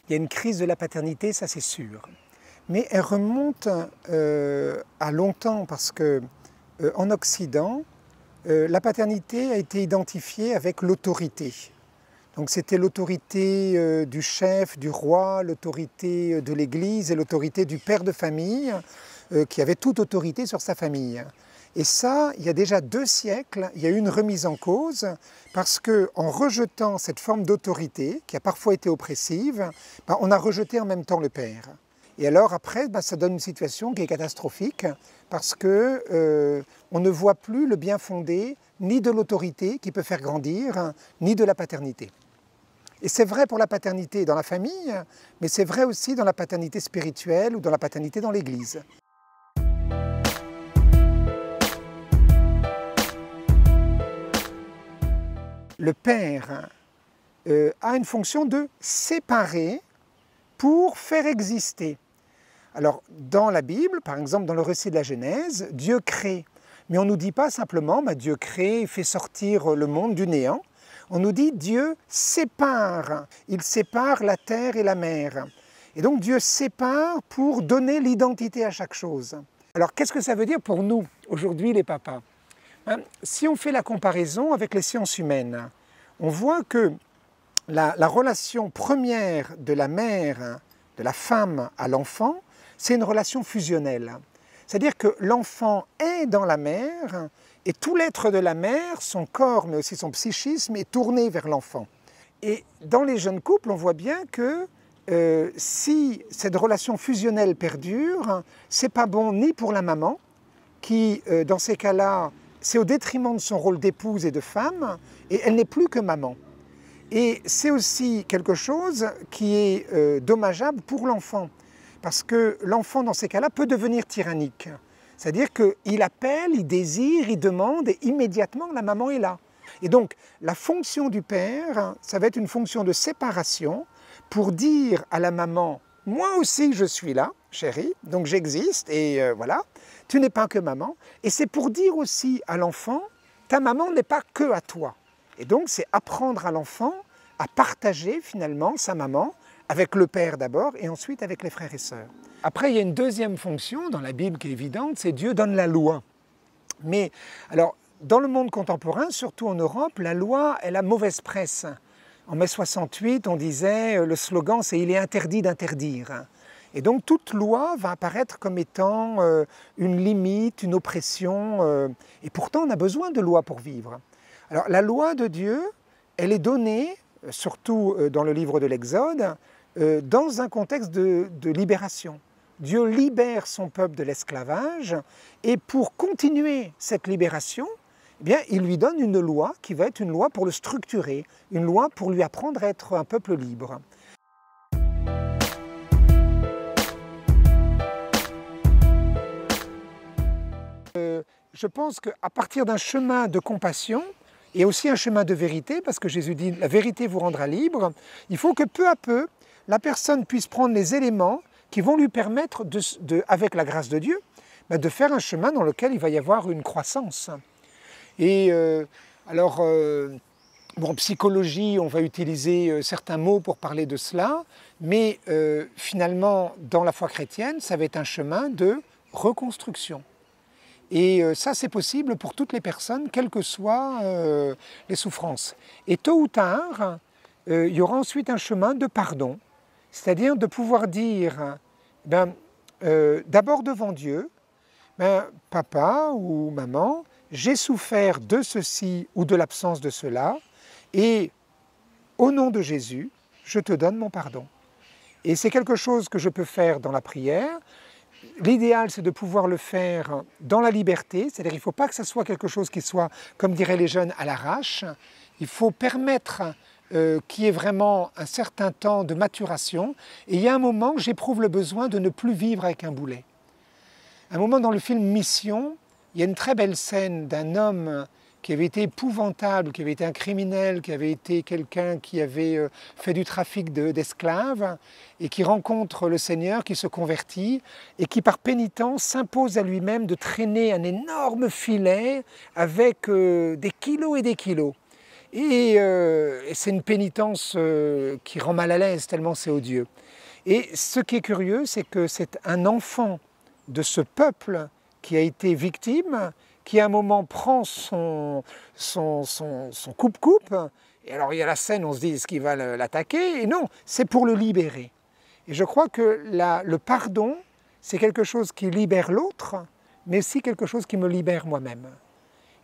Il y a une crise de la paternité, ça c'est sûr. Mais elle remonte à longtemps parce que en Occident, la paternité a été identifiée avec l'autorité. Donc c'était l'autorité du chef, du roi, l'autorité de l'Église et l'autorité du père de famille qui avait toute autorité sur sa famille. Et ça, il y a déjà 2 siècles, il y a eu une remise en cause parce qu'en rejetant cette forme d'autorité, qui a parfois été oppressive, on a rejeté en même temps le père. Et alors après, ça donne une situation qui est catastrophique parce que on ne voit plus le bien fondé ni de l'autorité qui peut faire grandir, ni de la paternité. Et c'est vrai pour la paternité dans la famille, mais c'est vrai aussi dans la paternité spirituelle ou dans la paternité dans l'Église. Le père a une fonction de séparer pour faire exister. Alors, dans la Bible, par exemple, dans le récit de la Genèse, Dieu crée. Mais on ne nous dit pas simplement, Dieu crée et fait sortir le monde du néant. On nous dit Dieu sépare. Il sépare la terre et la mer. Et donc Dieu sépare pour donner l'identité à chaque chose. Alors, qu'est-ce que ça veut dire pour nous, aujourd'hui, les papas ? Si on fait la comparaison avec les sciences humaines, on voit que la relation première de la mère, de la femme à l'enfant, c'est une relation fusionnelle. C'est-à-dire que l'enfant est dans la mère et tout l'être de la mère, son corps mais aussi son psychisme, est tourné vers l'enfant. Et dans les jeunes couples, on voit bien que si cette relation fusionnelle perdure, c'est pas bon ni pour la maman, qui dans ces cas-là, c'est au détriment de son rôle d'épouse et de femme, et elle n'est plus que maman. Et c'est aussi quelque chose qui est dommageable pour l'enfant, parce que l'enfant, dans ces cas-là, peut devenir tyrannique. C'est-à-dire qu'il appelle, il désire, il demande, et immédiatement, la maman est là. Et donc, la fonction du père, ça va être une fonction de séparation pour dire à la maman, moi aussi je suis là, chérie, donc j'existe, et voilà, tu n'es pas que maman. Et c'est pour dire aussi à l'enfant, ta maman n'est pas que à toi. Et donc, c'est apprendre à l'enfant à partager finalement sa maman avec le père d'abord et ensuite avec les frères et sœurs. Après, il y a une deuxième fonction dans la Bible qui est évidente, c'est Dieu donne la loi. Mais alors, dans le monde contemporain, surtout en Europe, la loi, elle a mauvaise presse. En mai 68, on disait, le slogan c'est « il est interdit d'interdire ». Et donc toute loi va apparaître comme étant une limite, une oppression, et pourtant on a besoin de loi pour vivre. Alors la loi de Dieu, elle est donnée, surtout dans le livre de l'Exode, dans un contexte de libération. Dieu libère son peuple de l'esclavage et pour continuer cette libération, eh bien, il lui donne une loi qui va être une loi pour le structurer, une loi pour lui apprendre à être un peuple libre. Je pense qu'à partir d'un chemin de compassion, et aussi un chemin de vérité, parce que Jésus dit « la vérité vous rendra libre », il faut que peu à peu, la personne puisse prendre les éléments qui vont lui permettre, avec la grâce de Dieu, de faire un chemin dans lequel il va y avoir une croissance. Et en psychologie, on va utiliser certains mots pour parler de cela, mais finalement, dans la foi chrétienne, ça va être un chemin de reconstruction. Et ça, c'est possible pour toutes les personnes, quelles que soient les souffrances. Et tôt ou tard, il y aura ensuite un chemin de pardon, c'est-à-dire de pouvoir dire, d'abord devant Dieu, papa ou maman, j'ai souffert de ceci ou de l'absence de cela, et au nom de Jésus, je te donne mon pardon. Et c'est quelque chose que je peux faire dans la prière. L'idéal, c'est de pouvoir le faire dans la liberté, c'est-à-dire qu'il ne faut pas que ce soit quelque chose qui soit, comme diraient les jeunes, à l'arrache. Il faut permettre qu'il y ait vraiment un certain temps de maturation. Et il y a un moment où j'éprouve le besoin de ne plus vivre avec un boulet. Un moment dans le film Mission, il y a une très belle scène d'un homme qui avait été épouvantable, qui avait été un criminel, qui avait été quelqu'un qui avait fait du trafic d'esclaves et qui rencontre le Seigneur, qui se convertit et qui par pénitence s'impose à lui-même de traîner un énorme filet avec des kilos et des kilos. Et c'est une pénitence qui rend mal à l'aise tellement c'est odieux. Et ce qui est curieux, c'est que c'est un enfant de ce peuple qui a été victime, qui à un moment prend son coupe-coupe, et alors il y a la scène, on se dit, est-ce qu'il va l'attaquer? Et non, c'est pour le libérer. Et je crois que le pardon, c'est quelque chose qui libère l'autre, mais aussi quelque chose qui me libère moi-même.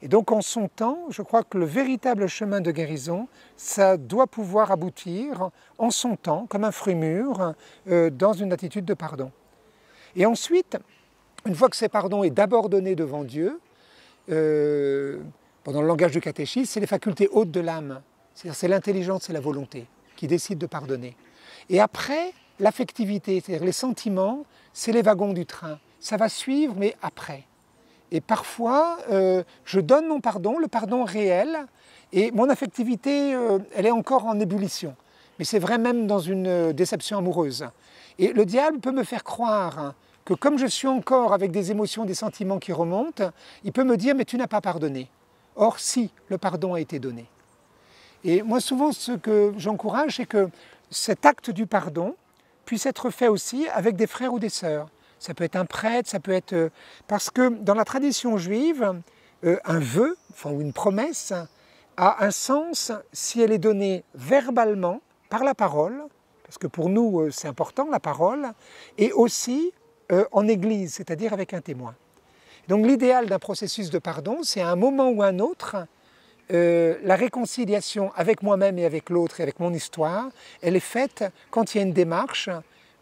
Et donc en son temps, je crois que le véritable chemin de guérison, ça doit pouvoir aboutir en son temps, comme un fruit mûr, dans une attitude de pardon. Et ensuite, une fois que ce pardon est d'abord donné devant Dieu, dans le langage du catéchisme, c'est les facultés hautes de l'âme, c'est-à-dire c'est l'intelligence et la volonté qui décident de pardonner. Et après, l'affectivité, c'est-à-dire les sentiments, c'est les wagons du train. Ça va suivre, mais après. Et parfois, je donne mon pardon, le pardon réel, et mon affectivité, elle est encore en ébullition. Mais c'est vrai même dans une déception amoureuse. Et le diable peut me faire croire que comme je suis encore avec des émotions, des sentiments qui remontent, il peut me dire « mais tu n'as pas pardonné ». Or, si, le pardon a été donné. Et moi, souvent, ce que j'encourage, c'est que cet acte du pardon puisse être fait aussi avec des frères ou des sœurs. Ça peut être un prêtre, ça peut être... Parce que dans la tradition juive, un vœu, ou une promesse, a un sens si elle est donnée verbalement, par la parole, parce que pour nous c'est important la parole, et aussi en église, c'est-à-dire avec un témoin. Donc l'idéal d'un processus de pardon, c'est à un moment ou à un autre, la réconciliation avec moi-même et avec l'autre et avec mon histoire, elle est faite quand il y a une démarche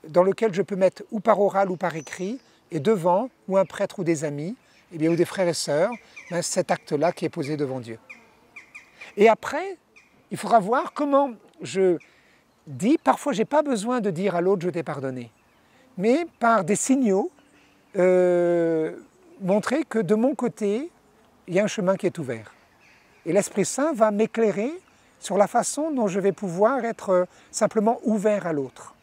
dans lequel je peux mettre ou par oral ou par écrit, et devant, ou un prêtre ou des amis, ou des frères et sœurs, cet acte-là qui est posé devant Dieu. Et après, il faudra voir comment je dis, parfois je n'ai pas besoin de dire à l'autre « je t'ai pardonné », mais par des signaux, montrer que de mon côté, il y a un chemin qui est ouvert. Et l'Esprit Saint va m'éclairer sur la façon dont je vais pouvoir être simplement ouvert à l'autre.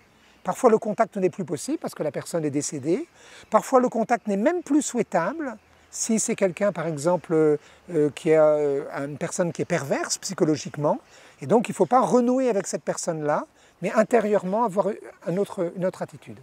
Parfois le contact n'est plus possible parce que la personne est décédée. Parfois le contact n'est même plus souhaitable si c'est quelqu'un par exemple qui est une personne qui est perverse psychologiquement. Et donc il ne faut pas renouer avec cette personne-là, mais intérieurement avoir une autre attitude.